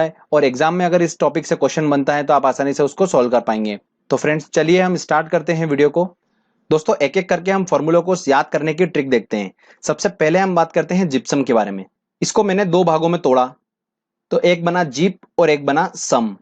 है और एग्जाम में अगर इस टॉपिक से क्वेश्चन बनता है तो आप आसानी से उसको सॉल्व कर पाएंगे। तो फ्रेंड्स चलिए हम स्टार्ट करते हैं वीडियो को। दोस्तों एक एक करके हम फॉर्मूलों को याद करने की ट्रिक देखते हैं। सबसे पहले हम बात करते हैं जिप्सम के बारे में। इसको मैंने दो भागों में तोड़ा, तो एक बना जीप और एक बना सम।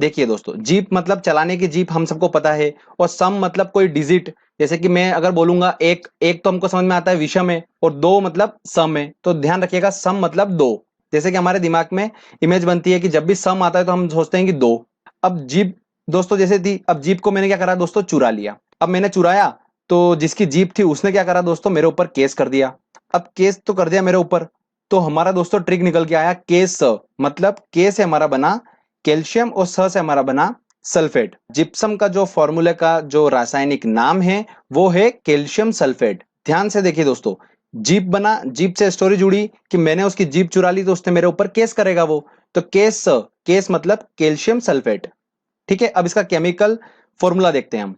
देखिए दोस्तों, जीप मतलब चलाने की जीप, हम सबको पता है, और सम मतलब कोई डिजिट। जैसे कि मैं अगर बोलूंगा एक एक तो हमको समझ में आता है विषम है, और दो मतलब सम है, तो ध्यान रखिएगा सम मतलब दो। जैसे कि हमारे दिमाग में इमेज बनती है कि जब भी सम आता है तो हम सोचते हैं कि दो। अब जीप दोस्तों जैसे थी, अब जीप को मैंने क्या करा दोस्तों, चुरा लिया। अब मैंने चुराया तो जिसकी जीप थी उसने क्या करा दोस्तों, मेरे ऊपर केस कर दिया। अब केस तो कर दिया मेरे ऊपर, तो हमारा दोस्तों ट्रिक निकल के आया केस स, मतलब के से हमारा बना कैल्शियम और स से हमारा बना सल्फेट। जिप्सम का जो फॉर्मूले का जो रासायनिक नाम है वो है कैल्शियम सल्फेट। ध्यान से देखिए दोस्तों, जीप बना, जीप से स्टोरी जुड़ी कि मैंने उसकी जीप चुरा ली तो उसने मेरे ऊपर केस करेगा वो, तो केस स, केस मतलब कैल्शियम सल्फेट। ठीक है, अब इसका केमिकल फॉर्मूला देखते हैं हम।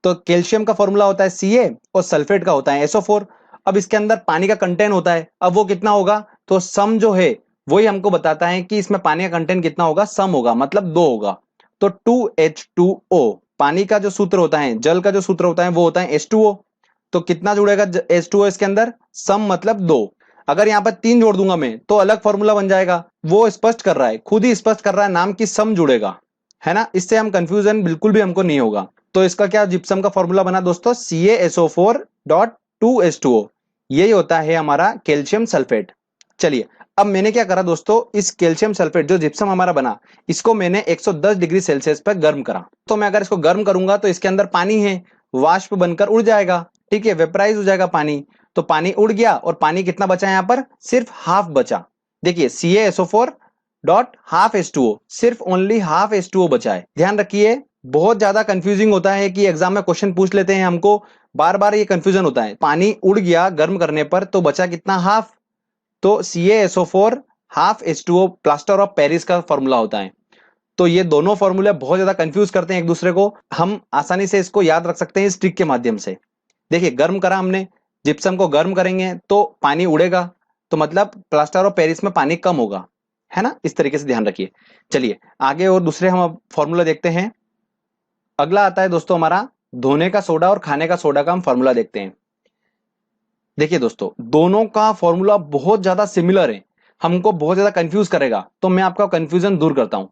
तो कैल्शियम का फॉर्मूला होता है Ca और सल्फेट का होता है SO4। अब इसके अंदर पानी का कंटेंट होता है, अब वो कितना होगा, तो सम जो है वही हमको बताता है कि इसमें पानी का कंटेंट कितना होगा, सम होगा मतलब दो होगा। तो 2H2O, पानी का जो सूत्र होता है, जल का जो सूत्र होता है वो होता है H2O। तो कितना जुड़ेगा H2O इसके अंदर, सम मतलब दो। अगर यहां पर तीन जोड़ दूंगा मैं तो अलग फॉर्मूला बन जाएगा। वो स्पष्ट कर रहा है, खुद ही स्पष्ट कर रहा है, नाम की सम जुड़ेगा, है ना। इससे हम कंफ्यूजन बिल्कुल भी हमको नहीं होगा। तो इसका क्या जिप्सम का फॉर्मूला बना दोस्तों, CaSO4.2H2O। यही होता है हमारा कैल्शियम सल्फेट। चलिए अब मैंने क्या करा दोस्तों, इस कैल्शियम सल्फेट जो जिप्सम हमारा बना, इसको मैंने 110 डिग्री सेल्सियस पर गर्म करा। तो मैं अगर इसको गर्म करूंगा तो इसके अंदर पानी है, वाष्प बनकर उड़ जाएगा। ठीक है, वेपराइज हो जाएगा पानी। तो पानी उड़ गया और पानी कितना बचा यहाँ पर, सिर्फ हाफ बचा। देखिए CaSO4 डॉट हाफ H2O, सिर्फ ओनली हाफ H2O बचा है। ध्यान रखिए, बहुत ज्यादा कंफ्यूजिंग होता है कि एग्जाम में क्वेश्चन पूछ लेते हैं हमको, बार बार ये कंफ्यूजन होता है। पानी उड़ गया गर्म करने पर तो बचा कितना, हाफ। तो CaSO4 half H2O plaster of Paris का फॉर्मूला होता है। तो ये दोनों फॉर्मूले बहुत ज्यादा कंफ्यूज करते हैं एक दूसरे को, हम आसानी से इसको याद रख सकते हैं इस ट्रिक के माध्यम से। देखिए गर्म करा हमने, जिप्सम को गर्म करेंगे तो पानी उड़ेगा, तो मतलब प्लास्टर ऑफ पेरिस में पानी कम होगा, है ना। इस तरीके से ध्यान रखिए। चलिए आगे और दूसरे हम अब फॉर्मूला देखते हैं। अगला आता है दोस्तों हमारा धोने का सोडा और खाने का सोडा का हम फॉर्मूला देखते हैं। देखिए दोस्तों, दोनों का फॉर्मूला बहुत ज्यादा सिमिलर है, हमको बहुत ज्यादा कंफ्यूज करेगा, तो मैं आपका कंफ्यूजन दूर करता हूं।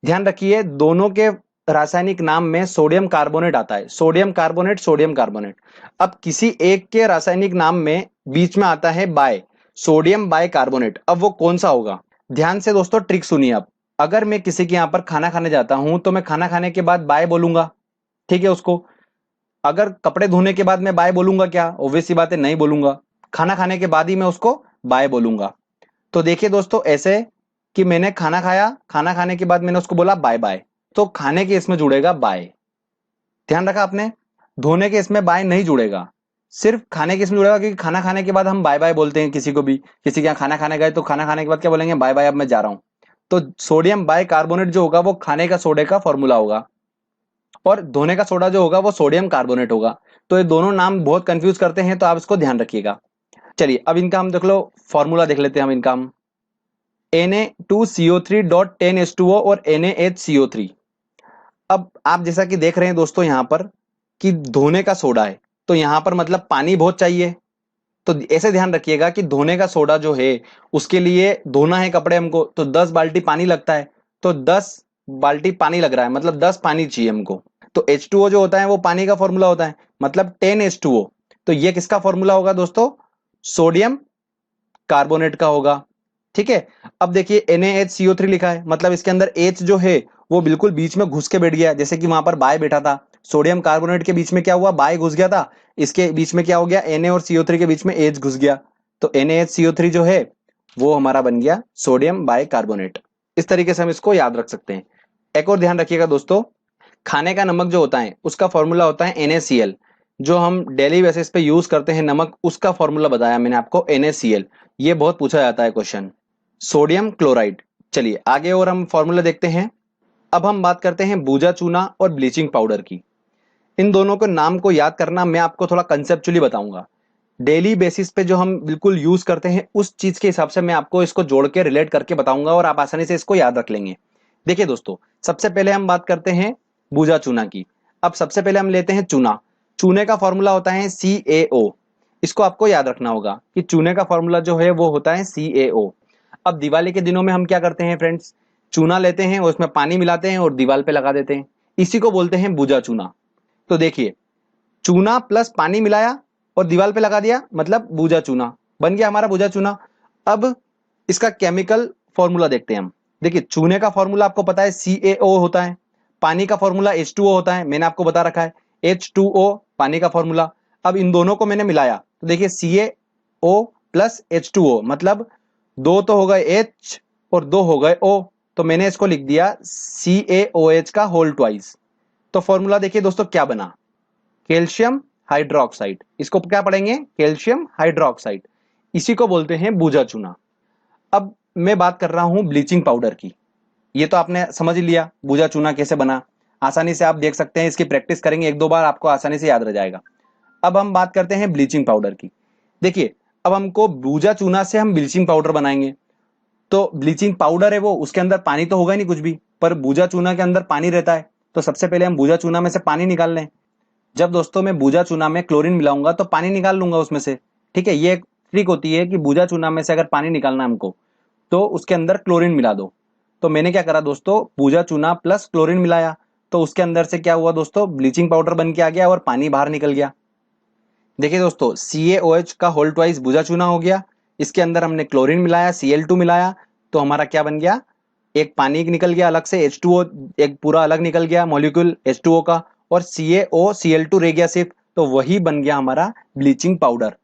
ध्यान रखिए, दोनों के रासायनिक नाम में सोडियम कार्बोनेट आता है, सोडियम कार्बोनेट, सोडियम कार्बोनेट। अब किसी एक के रासायनिक नाम में बीच में आता है बाय, सोडियम बाय कार्बोनेट, अब वो कौन सा होगा। ध्यान से दोस्तों ट्रिक सुनिए। अब अगर मैं किसी के यहां पर खाना खाने जाता हूं तो मैं खाना खाने के बाद बाय बोलूंगा, ठीक है उसको। अगर कपड़े धोने के बाद मैं बाय बोलूंगा क्या, ऑब्वियस सी बात है, नहीं बोलूंगा। खाना खाने के बाद ही मैं उसको बाय बोलूंगा। तो देखिए दोस्तों, ऐसे कि मैंने खाना खाया, खाना खाने के बाद मैंने उसको बोला बाय बाय, तो खाने के इसमें जुड़ेगा बाय। ध्यान रखा आपने, धोने के इसमें बाय नहीं जुड़ेगा, सिर्फ खाने के इसमें जुड़ेगा, क्योंकि खाना खाने के बाद हम बाय बाय बोलते हैं किसी को भी। किसी के यहाँ खाना खाने गए तो खाना खाने के बाद क्या बोलेंगे, बाय बाय अब मैं जा रहा हूं। तो सोडियम बाय कार्बोनेट जो होगा वो खाने का सोडे का फॉर्मूला होगा, और धोने का सोडा जो होगा वो सोडियम कार्बोनेट होगा। तो ये दोनों नाम बहुत कंफ्यूज करते हैं, तो आप इसको ध्यान रखिएगा। चलिए अब इनका हम देख लो, फॉर्मूला देख लेते हैं हम इनका। हम Na2CO3.10H2O और NaHCO3। अब आप जैसा कि देख रहे हैं दोस्तों यहां पर कि धोने का सोडा है, तो यहां पर मतलब पानी बहुत चाहिए। तो ऐसे ध्यान रखिएगा कि धोने का सोडा जो है उसके लिए धोना है कपड़े हमको, तो 10 बाल्टी पानी लगता है। तो 10 बाल्टी पानी लग रहा है, मतलब 10 पानी चाहिए हमको। तो H2O जो होता है वो पानी का फॉर्मूला होता है, मतलब 10H2O। तो ये किसका फॉर्मूला होगा दोस्तों, सोडियम कार्बोनेट का होगा। ठीक है, अब देखिए NaHCO3 लिखा है, मतलब इसके अंदर H जो है वो बिल्कुल बीच में घुस के बैठ गया, जैसे कि वहां पर बाय बैठा था। सोडियम कार्बोनेट के बीच में क्या हुआ, बाय घुस गया था, इसके बीच में क्या हो गया, Na और CO3 के बीच में H घुस गया। तो NaHCO3 जो है वो हमारा बन गया सोडियम बाय कार्बोनेट। इस तरीके से हम इसको याद रख सकते हैं। एक और ध्यान रखिएगा दोस्तों, खाने का नमक जो होता है उसका फॉर्मूला होता है NaCl। जो हम डेली बेसिस पे यूज करते हैं नमक, उसका फॉर्मूला बताया मैंने आपको, NaCl। ये बहुत पूछा जाता है क्वेश्चन। Sodium chloride. चलिए आगे और हम फॉर्मूला देखते हैं। अब हम बात करते हैं बूजा चूना और ब्लीचिंग पाउडर की। इन दोनों के नाम को याद करना मैं आपको थोड़ा कंसेप्चुअली बताऊंगा। डेली बेसिस पे जो हम बिल्कुल यूज करते हैं उस चीज के हिसाब से मैं आपको इसको जोड़ के रिलेट करके बताऊंगा और आप आसानी से इसको याद रख लेंगे। देखिए दोस्तों, सबसे पहले हम बात करते हैं भुजा चूना की। अब सबसे पहले हम लेते हैं चूना। चूने का फॉर्मूला होता है CaO। इसको आपको याद रखना होगा कि चूने का फॉर्मूला जो है वो होता है CaO। अब दिवाली के दिनों में हम क्या करते हैं फ्रेंड्स, चूना लेते हैं और उसमें पानी मिलाते हैं और दीवार पे लगा देते हैं, इसी को बोलते हैं भुजा चूना। तो देखिए, चूना प्लस पानी मिलाया और दीवार पे लगा दिया, मतलब भुजा चूना बन गया हमारा भुजा चूना। अब इसका केमिकल फॉर्मूला देखते हैं हम। देखिए, चूने का फॉर्मूला आपको पता है CaO होता है, पानी का फॉर्मूला H2O होता है, मैंने आपको बता रखा है H2O पानी का फॉर्मूला। अब इन दोनों को मैंने मिलाया तो देखिए CaO प्लस H2O, मतलब दो तो हो गए H और दो हो गए O, तो मैंने इसको लिख दिया CaOH का होल ट्वाइस। तो फॉर्मूला देखिए दोस्तों क्या बना, कैल्शियम हाइड्रोक्साइड। इसको क्या पढ़ेंगे, कैल्शियम हाइड्रोक्साइड, इसी को बोलते हैं भुजा चूना। अब मैं बात कर रहा हूं ब्लीचिंग पाउडर की। ये तो आपने समझ लिया भुजा चूना कैसे बना, आसानी से आप देख सकते हैं, इसकी प्रैक्टिस करेंगे एक दो बार आपको आसानी से याद रह जाएगा। अब हम बात करते हैं ब्लीचिंग पाउडर की। देखिए, अब हमको भुजा चूना से हम ब्लीचिंग पाउडर बनाएंगे, तो ब्लीचिंग पाउडर है वो, उसके अंदर पानी तो होगा ही नहीं कुछ भी, पर भुजा चूना के अंदर पानी रहता है। तो सबसे पहले हम भुजा चूना में से पानी निकाल लें। जब दोस्तों मैं भुजा चूना में क्लोरीन मिलाऊंगा तो पानी निकाल लूंगा उसमें से। ठीक है, ये एक ट्रिक होती है कि भुजा चूना में से अगर पानी निकालना है हमको तो उसके अंदर क्लोरीन मिला दो। तो मैंने क्या करा दोस्तों, भुजा चूना प्लस क्लोरीन मिलाया, तो उसके अंदर से क्या हुआ दोस्तों, ब्लीचिंग पाउडर बन के आ गया और पानी बाहर निकल गया। देखिए दोस्तों, CaOH का होल ट्वाइस भुजा चूना हो गया, इसके अंदर हमने क्लोरीन मिलाया, Cl2 मिलाया, तो हमारा क्या बन गया, एक पानी निकल गया अलग से, H2O एक पूरा अलग निकल गया मॉलिक्यूल H2O का, और CaOCl2 रह गया सिर्फ, तो वही बन गया हमारा ब्लीचिंग पाउडर।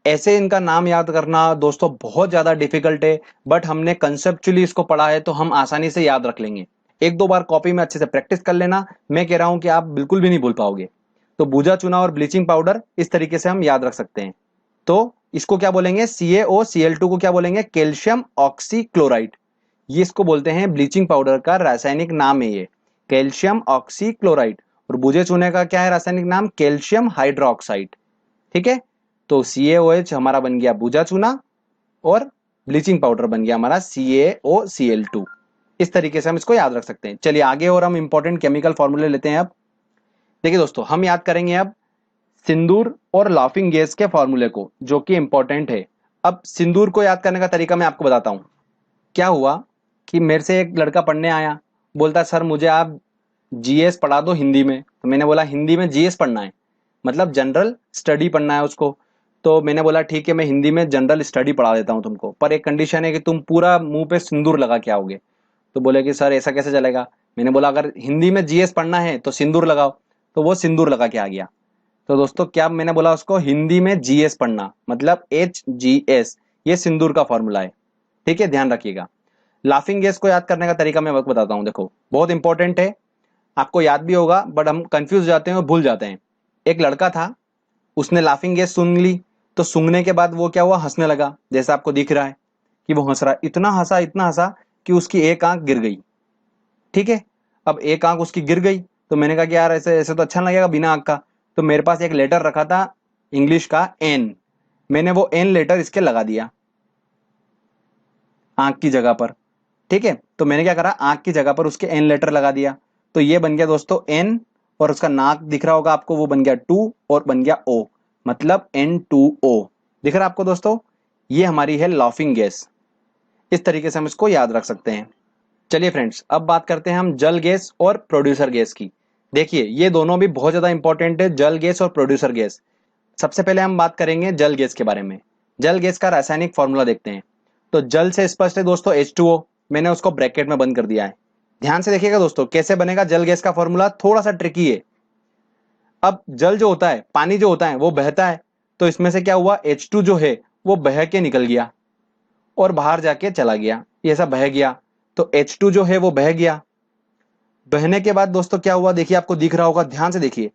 ऐसे इनका नाम याद करना दोस्तों बहुत ज्यादा डिफिकल्ट है, बट हमने कंसेप्चुअली इसको पढ़ा है तो हम आसानी से याद रख लेंगे। एक दो बार कॉपी में अच्छे से प्रैक्टिस कर लेना, मैं कह रहा हूं कि आप बिल्कुल भी नहीं भूल पाओगे। तो भुजा चूना और ब्लीचिंग पाउडर इस तरीके से हम याद रख सकते हैं। तो इसको क्या बोलेंगे, CaOCl2 को क्या बोलेंगे, कैल्शियम ऑक्सीक्लोराइड। ये इसको बोलते हैं ब्लीचिंग पाउडर का रासायनिक नाम है ये, कैल्शियम ऑक्सीक्लोराइड। और भुजे चूने का क्या है रासायनिक नाम, कैल्शियम हाइड्रोक्साइड। ठीक है, तो CaOH हमारा बन गया भुजा चूना और ब्लीचिंग पाउडर बन गया हमारा CaOCl2। इस तरीके से हम इसको याद रख सकते हैं। चलिए आगे और हम इंपॉर्टेंट केमिकल फॉर्मूले लेते हैं। अब देखिए दोस्तों, हम याद करेंगे अब सिंदूर और लाफिंग गैस के फॉर्मूले को, जो कि इंपॉर्टेंट है। अब सिंदूर को याद करने का तरीका मैं आपको बताता हूं। क्या हुआ कि मेरे से एक लड़का पढ़ने आया, बोलता सर मुझे आप GS पढ़ा दो हिंदी में। तो मैंने बोला हिंदी में GS पढ़ना है, मतलब जनरल स्टडी पढ़ना है उसको। तो मैंने बोला ठीक है, मैं हिंदी में जनरल स्टडी पढ़ा देता हूँ तुमको, पर एक कंडीशन है कि तुम पूरा मुंह पे सिंदूर लगा के आओगे। तो बोले कि सर ऐसा कैसे चलेगा। मैंने बोला अगर हिंदी में GS पढ़ना है तो सिंदूर लगाओ। तो वो सिंदूर लगा के आ गया। तो दोस्तों क्या मैंने बोला उसको, हिंदी में GS पढ़ना, मतलब HGS, ये सिंदूर का फॉर्मूला है। ठीक है, ध्यान रखिएगा। लाफिंग गैस को याद करने का तरीका मैं आपको बताता हूँ, देखो बहुत इंपॉर्टेंट है, आपको याद भी होगा बट हम कंफ्यूज जाते हैं और भूल जाते हैं। एक लड़का था, उसने लाफिंग गैस सुन ली, तो सूंघने के बाद वो क्या हुआ, हंसने लगा, जैसा आपको दिख रहा है कि वो हंस रहा है। इतना हंसा कि उसकी एक आंख गिर गई। ठीक है, अब एक आंख उसकी गिर गई, तो मैंने कहा कि यार ऐसे ऐसे तो अच्छा नहीं लगेगा बिना आंख का। तो मेरे पास एक लेटर रखा था इंग्लिश का N, मैंने वो N लेटर इसके लगा दिया आंख की जगह पर। ठीक है, तो मैंने क्या करा, आंख की जगह पर उसके N लेटर लगा दिया। तो ये बन गया दोस्तों N, और उसका नाक दिख रहा होगा आपको, वो बन गया 2 और बन गया O, मतलब N2O। दिख रहा है आपको दोस्तों, ये हमारी है लाफिंग गैस। इस तरीके से हम इसको याद रख सकते हैं। चलिए फ्रेंड्स, अब बात करते हैं हम जल गैस और प्रोड्यूसर गैस की। देखिए ये दोनों भी बहुत ज्यादा इंपॉर्टेंट है, जल गैस और प्रोड्यूसर गैस। सबसे पहले हम बात करेंगे जल गैस के बारे में। जल गैस का रासायनिक फॉर्मूला देखते हैं। तो जल से स्पष्ट है दोस्तों H2O, मैंने उसको ब्रैकेट में बंद कर दिया है। ध्यान से देखिएगा दोस्तों कैसे बनेगा जल गैस का फॉर्मूला, थोड़ा सा ट्रिकी है। अब जल जो होता है, पानी जो होता है वो बहता है, तो इसमें से क्या हुआ, H2 जो है वो बह के निकल गया और बाहर जाके चला गया, ये ऐसा बह गया। तो H2 जो है वो बह गया। बहने के बाद दोस्तों क्या हुआ, देखिए आपको दिख रहा होगा, ध्यान से देखिए,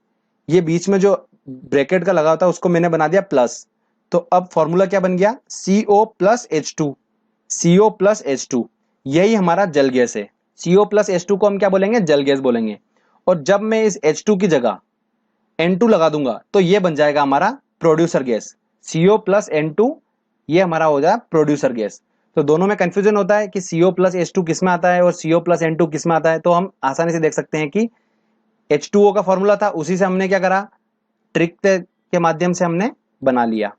ये बीच में जो ब्रैकेट का लगा होता है उसको मैंने बना दिया प्लस। तो अब फॉर्मूला क्या बन गया, CO plus H2, CO plus H2, यही हमारा जल गैस है। CO प्लस H2 को हम क्या बोलेंगे, जल गैस बोलेंगे। और जब मैं इस H2 की जगह N2 लगा दूंगा तो ये बन जाएगा हमारा producer gas, CO plus N2 ये हमारा हो जाए प्रोड्यूसर गैस। तो दोनों में कंफ्यूजन होता है कि CO प्लस H2 किस में आता है और CO प्लस N2 किस में आता है। तो हम आसानी से देख सकते हैं कि H2O का फॉर्मूला था, उसी से हमने क्या करा, ट्रिक के माध्यम से हमने बना लिया।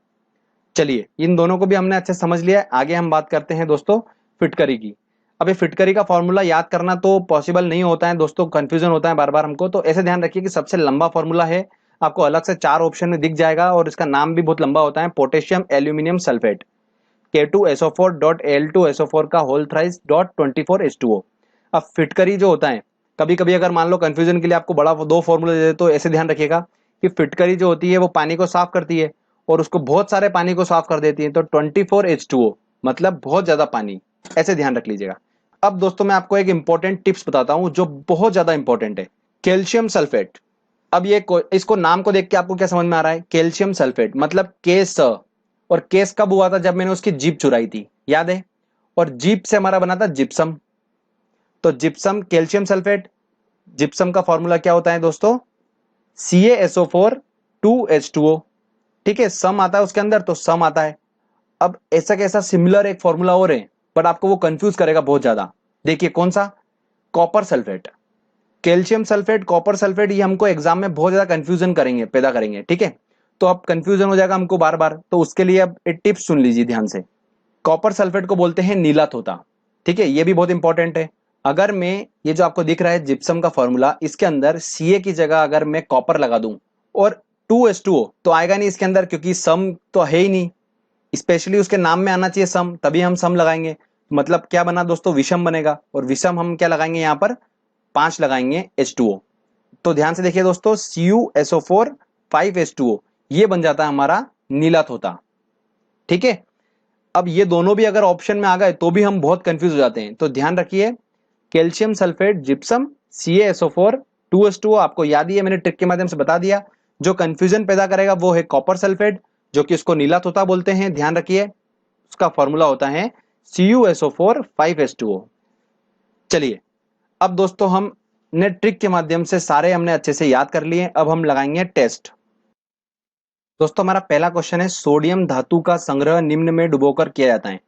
चलिए इन दोनों को भी हमने अच्छे से समझ लिया है। आगे हम बात करते हैं दोस्तों फिटकरी की। अब ये फिटकरी का फॉर्मूला याद करना तो पॉसिबल नहीं होता है दोस्तों, कंफ्यूजन होता है बार बार हमको। तो ऐसे ध्यान रखिए कि सबसे लंबा फॉर्मूला है, आपको अलग से 4 ऑप्शन में दिख जाएगा और इसका नाम भी बहुत लंबा होता है, पोटेशियम एल्यूमिनियम सल्फेट, K2SO4.Al2SO4 का होल थ्राइस डॉट 24H2O। अब फिटकरी जो होता है, कभी कभी अगर मान लो कंफ्यूजन के लिए आपको बड़ा 2 फॉर्मूला दे दे तो ऐसे ध्यान रखिएगा कि फिटकरी जो होती है वो पानी को साफ करती है और उसको बहुत सारे पानी को साफ कर देती है। तो 24H2O मतलब बहुत ज्यादा पानी, ऐसे ध्यान रख लीजिएगा। अब दोस्तों मैं आपको एक इंपॉर्टेंट टिप्स बताता हूं जो बहुत ज्यादा इंपॉर्टेंट है, कैल्शियम सल्फेट। अब ये इसको नाम को देख के आपको क्या समझ में आ रहा है, कैल्शियम सल्फेट मतलब केस। और केस कब हुआ था, जब मैंने उसकी जीप चुराई थी, याद है। और जीप से हमारा बना था जिप्सम। तो जिप्सम कैल्शियम सल्फेट, जिप्सम का फॉर्मूला क्या होता है दोस्तों, CaSO4 2H2O। ठीक है, सम आता है उसके अंदर तो सम आता है। अब ऐसा कैसा सिमिलर एक फॉर्मूला और है बट आपको वो कंफ्यूज करेगा बहुत ज्यादा। देखिए कौन सा, copper sulphate. Calcium sulphate, copper sulphate, ये हमको एग्जाम में बहुत ज्यादा कंफ्यूजन करेंगे, पैदा करेंगे। ठीक है, तो अब कंफ्यूजन हो जाएगा हमको बार बार, तो उसके लिए अब एक टिप्स सुन लीजिए ध्यान से। कॉपर सल्फेट को बोलते हैं नीला तोता। ठीक है, ये भी बहुत इंपॉर्टेंट है। अगर मैं ये जो आपको दिख रहा है जिप्सम का फॉर्मूला, इसके अंदर Ca की जगह अगर मैं कॉपर लगा दूं और 2H2O तो आएगा नहीं इसके अंदर, क्योंकि सम तो है ही नहीं। स्पेशली उसके नाम में आना चाहिए सम, तभी हम सम लगाएंगे। मतलब क्या बना दोस्तों, विषम बनेगा। और विषम हम क्या लगाएंगे यहाँ पर, 5 लगाएंगे H2O। तो ध्यान से देखिए दोस्तों, CuSO4 5H2O ये बन जाता है हमारा नीला तोता। ठीक है, अब ये दोनों भी अगर ऑप्शन में आ गए तो भी हम बहुत कंफ्यूज हो जाते हैं। तो ध्यान रखिए, calcium sulphate, gypsum, CaSO4 2H2O आपको याद ही है, मैंने ट्रिक के माध्यम से बता दिया। जो कंफ्यूजन पैदा करेगा वो है कॉपर सल्फेट, जो कि उसको नीला तोता बोलते हैं। ध्यान रखिए उसका फॉर्मूला होता है CuSO4 5H2O। चलिए अब दोस्तों हमने ट्रिक के माध्यम से सारे हमने अच्छे से याद कर लिए। अब हम लगाएंगे टेस्ट। दोस्तों हमारा पहला क्वेश्चन है, सोडियम धातु का संग्रह निम्न में डुबोकर किया जाता है।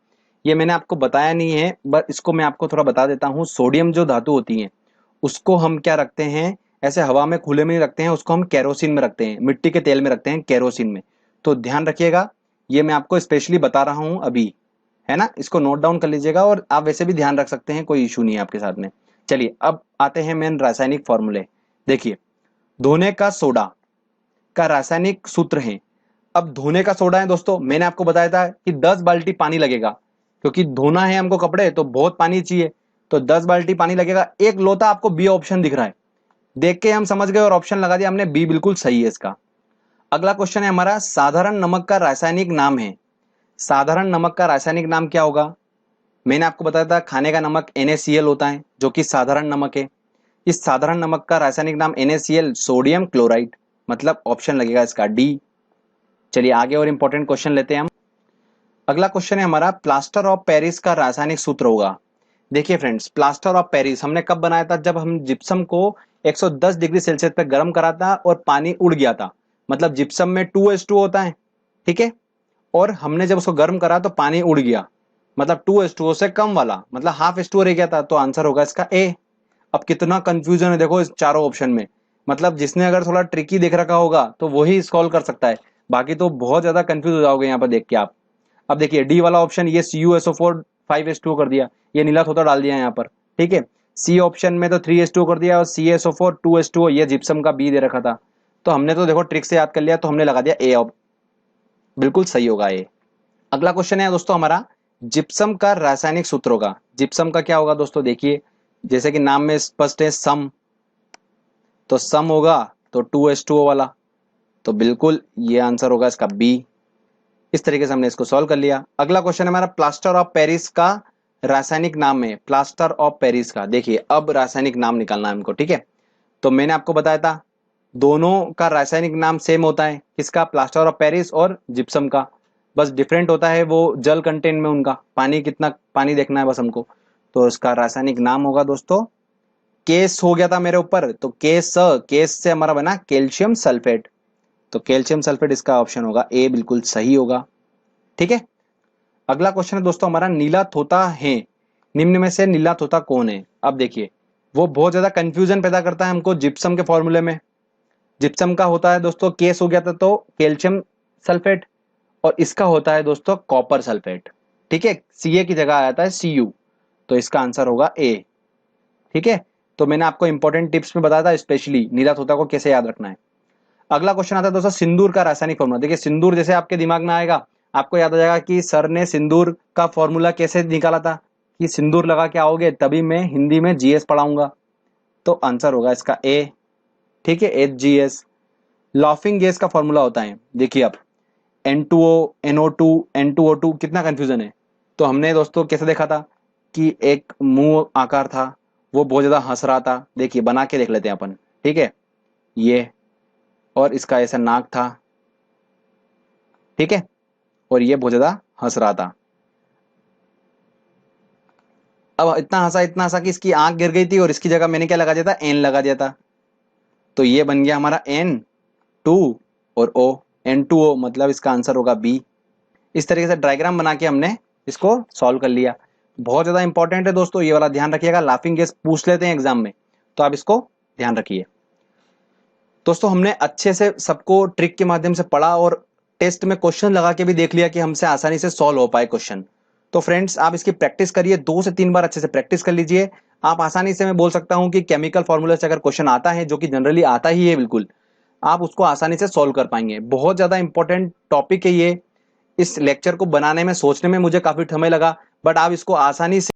ये मैंने आपको बताया नहीं है बट इसको मैं आपको थोड़ा बता देता हूँ। सोडियम जो धातु होती है उसको हम क्या रखते हैं, ऐसे हवा में खुले में नहीं रखते हैं, उसको हम केरोसिन में रखते हैं, मिट्टी के तेल में रखते हैं, केरोसिन में। तो ध्यान रखिएगा, ये मैं आपको स्पेशली बता रहा हूँ अभी, है ना। इसको नोट डाउन कर लीजिएगा और आप वैसे भी ध्यान रख सकते हैं, कोई इशू नहीं है आपके साथ में। चलिए अब आते हैं मेन रासायनिक फॉर्मूले। देखिए धोने का सोडा का रासायनिक सूत्र है। अब धोने का सोडा है दोस्तों, मैंने आपको बताया था कि 10 बाल्टी पानी लगेगा, क्योंकि धोना है हमको कपड़े तो बहुत पानी चाहिए। तो 10 बाल्टी पानी लगेगा। एक लोटा आपको बी ऑप्शन दिख रहा है, देख के हम समझ गए और ऑप्शन लगा दिया हमने, बी बिल्कुल सही है इसका। अगला क्वेश्चन है हमारा, साधारण नमक का रासायनिक नाम है। साधारण नमक का रासायनिक नाम क्या होगा, मैंने आपको बताया था खाने का नमक NaCl होता है जो कि साधारण नमक है। इस साधारण नमक का रासायनिक नाम NaCl सोडियम क्लोराइड, मतलब ऑप्शन लगेगा इसका डी। चलिए आगे और इंपॉर्टेंट क्वेश्चन लेते हैं हम। अगला क्वेश्चन है हमारा, प्लास्टर ऑफ पेरिस का रासायनिक सूत्र होगा। देखिए फ्रेंड्स, प्लास्टर ऑफ पेरिस हमने कब बनाया था, जब हम जिप्सम को 110 डिग्री सेल्सियस पे गर्म करा था और पानी उड़ गया था। मतलब जिप्सम में 2H2 होता है, ठीक है, और हमने जब उसको गर्म करा तो पानी उड़ गया, मतलब 2H2O से कम वाला, मतलब हाफ H2O रह गया था। तो आंसर होगा इसका ए। अब कितना कंफ्यूजन है देखो इस चारों ऑप्शन में। मतलब जिसने अगर थोड़ा ट्रिकी देख रखा होगा तो वही सॉल्व कर सकता है, बाकी तो बहुत ज्यादा कंफ्यूज हो जाओगे यहाँ पर देख के आप। अब देखिए डी वाला ऑप्शन, ये CuSO4 5H2O कर दिया, ये नीला थोड़ा डाल दिया यहाँ पर। ठीक है, सी ऑप्शन में तो 3H2O कर दिया और CaSO4 2H2O ये जिप्सम का बी दे रखा था। तो हमने तो देखो ट्रिक से याद कर लिया, तो हमने लगा दिया ए, बिल्कुल सही होगा ए। अगला क्वेश्चन है दोस्तों हमारा, जिप्सम का रासायनिक सूत्र होगा। जिप्सम का क्या होगा दोस्तों, देखिए जैसे कि नाम में स्पष्ट है सम, तो सम होगा तो 2H2O वाला, तो बिल्कुल ये आंसर होगा इसका बी। इस तरीके से हमने इसको सॉल्व कर लिया। अगला क्वेश्चन है हमारा, प्लास्टर ऑफ पेरिस का रासायनिक नाम है। प्लास्टर ऑफ पेरिस का, देखिए अब रासायनिक नाम निकालना है हमको। ठीक है, तो मैंने आपको बताया था दोनों का रासायनिक नाम सेम होता है, किसका, प्लास्टर ऑफ पेरिस और जिप्सम का। बस डिफरेंट होता है वो जल कंटेंट में उनका, पानी कितना पानी देखना है बस हमको। तो इसका रासायनिक नाम होगा दोस्तों, केस हो गया था मेरे ऊपर, तो केस से हमारा बना कैल्शियम सल्फेट। तो कैल्शियम सल्फेट इसका ऑप्शन होगा ए, बिल्कुल सही होगा। ठीक है, अगला क्वेश्चन है दोस्तों हमारा, नीला तोता है, निम्न में से नीला तोता कौन है? अब देखिए, वो बहुत ज्यादा कंफ्यूजन पैदा करता है हमको जिप्सम के फॉर्मूले में। जिप्सम का होता है दोस्तों केस हो गया था तो कैल्शियम सल्फेट, और इसका होता है दोस्तों कॉपर सल्फेट। ठीक है, Ca की जगह आया था Cu, तो इसका आंसर होगा ए। ठीक है, तो मैंने आपको इंपॉर्टेंट टिप्स में बताया था स्पेशली नीला तोता को कैसे याद रखना है। अगला क्वेश्चन आता है दोस्तों सिंदूर का रासायनिक फॉर्मूला। देखिए सिंदूर जैसे आपके दिमाग में आएगा, आपको याद आ जाएगा कि सर ने सिंदूर का फॉर्मूला कैसे निकाला था, कि सिंदूर लगा के आओगे तभी मैं हिंदी में जीएस पढ़ाऊंगा, तो आंसर होगा इसका ए। ठीक है, HGS। लॉफिंग गैस का फॉर्मूला होता है, देखिए आप N2O, NO2, N2O2, कितना कंफ्यूजन है। तो हमने दोस्तों कैसे देखा था कि एक मुंह आकार था, वो बहुत ज्यादा हंस रहा था। देखिए बना के देख लेते हैं अपन। ठीक है, ये, और इसका ऐसा नाक था। ठीक है, और ये बहुत ज्यादा हंस रहा था। अब इतना हंसा कि इसकी आंख गिर गई थी, और इसकी जगह मैंने क्या लगा दिया था, एन लगा दिया था। तो ये बन गया हमारा N2 और O, N2O, मतलब इसका आंसर होगा बी। इस तरीके से डायग्राम बना के हमने इसको सॉल्व कर लिया। बहुत ज्यादा इंपॉर्टेंट है दोस्तों, ये वाला ध्यान रखिएगा, लाफिंग गैस पूछ लेते हैं एग्जाम में, तो आप इसको ध्यान रखिए। दोस्तों हमने अच्छे से सबको ट्रिक के माध्यम से पढ़ा, और टेस्ट में क्वेश्चन लगा के भी देख लिया कि हमसे आसानी से सॉल्व हो पाए क्वेश्चन। तो फ्रेंड्स आप इसकी प्रैक्टिस करिए, 2 से 3 बार अच्छे से प्रैक्टिस कर लीजिए। आप आसानी से, मैं बोल सकता हूं कि केमिकल फॉर्मूला से अगर क्वेश्चन आता है, जो कि जनरली आता ही है बिल्कुल, आप उसको आसानी से सॉल्व कर पाएंगे। बहुत ज्यादा इंपॉर्टेंट टॉपिक है ये। इस लेक्चर को बनाने में, सोचने में मुझे काफी समय लगा, बट आप इसको आसानी से